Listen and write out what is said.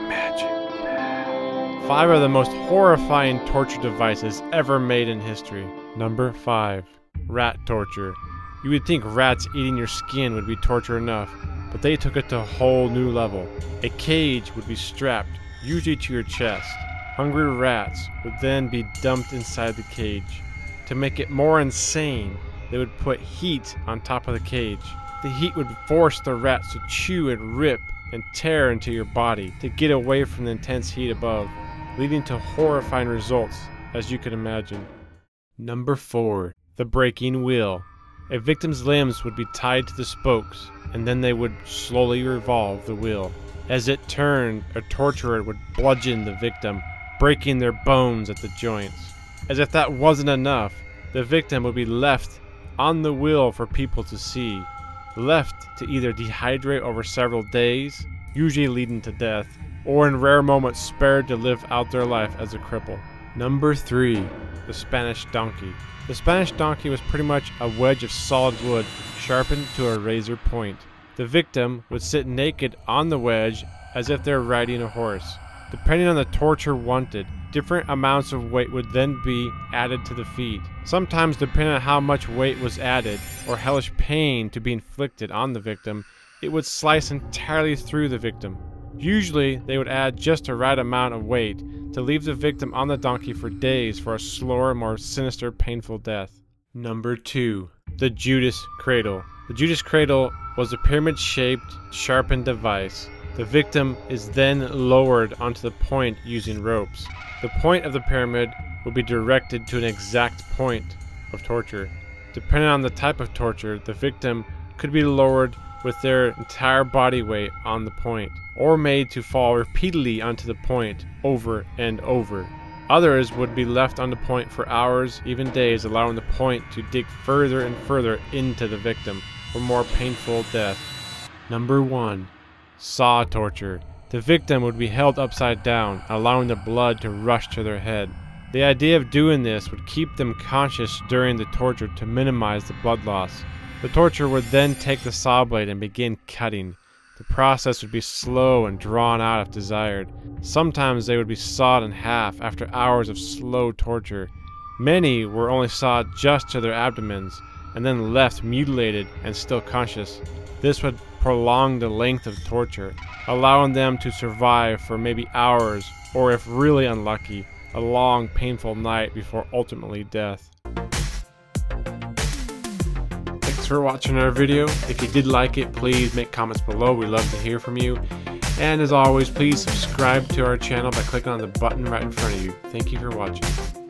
magic. 5 of the most horrifying torture devices ever made in history. Number 5. Rat torture. You would think rats eating your skin would be torture enough, but they took it to a whole new level. A cage would be strapped, usually to your chest. Hungry rats would then be dumped inside the cage. To make it more insane, they would put heat on top of the cage. The heat would force the rats to chew and rip and tear into your body to get away from the intense heat above, leading to horrifying results, as you can imagine. Number 4. The breaking wheel. A victim's limbs would be tied to the spokes, and then they would slowly revolve the wheel. As it turned, a torturer would bludgeon the victim, breaking their bones at the joints. As if that wasn't enough, the victim would be left on the wheel for people to see, left to either dehydrate over several days, usually leading to death, or in rare moments spared to live out their life as a cripple. Number 3. The Spanish donkey. The Spanish donkey was pretty much a wedge of solid wood sharpened to a razor point. The victim would sit naked on the wedge as if they're riding a horse. Depending on the torture wanted, different amounts of weight would then be added to the feet. Sometimes, depending on how much weight was added or hellish pain to be inflicted on the victim, it would slice entirely through the victim. Usually, they would add just the right amount of weight to leave the victim on the donkey for days for a slower, more sinister, painful death. Number 2. The Judas Cradle. The Judas Cradle was a pyramid-shaped, sharpened device. The victim is then lowered onto the point using ropes. The point of the pyramid would be directed to an exact point of torture. Depending on the type of torture, the victim could be lowered with their entire body weight on the point, or made to fall repeatedly onto the point over and over. Others would be left on the point for hours, even days, allowing the point to dig further and further into the victim for more painful death. Number 1. Saw torture. The victim would be held upside down, allowing the blood to rush to their head. The idea of doing this would keep them conscious during the torture to minimize the blood loss. The torturer would then take the saw blade and begin cutting. The process would be slow and drawn out if desired. Sometimes they would be sawed in half after hours of slow torture. Many were only sawed just to their abdomens, and then left mutilated and still conscious. This would prolong the length of torture, allowing them to survive for maybe hours, or if really unlucky, a long painful night before ultimately death. Thanks for watching our video. If you did like it, please make comments below. We'd love to hear from you. And as always, please subscribe to our channel by clicking on the button right in front of you. Thank you for watching.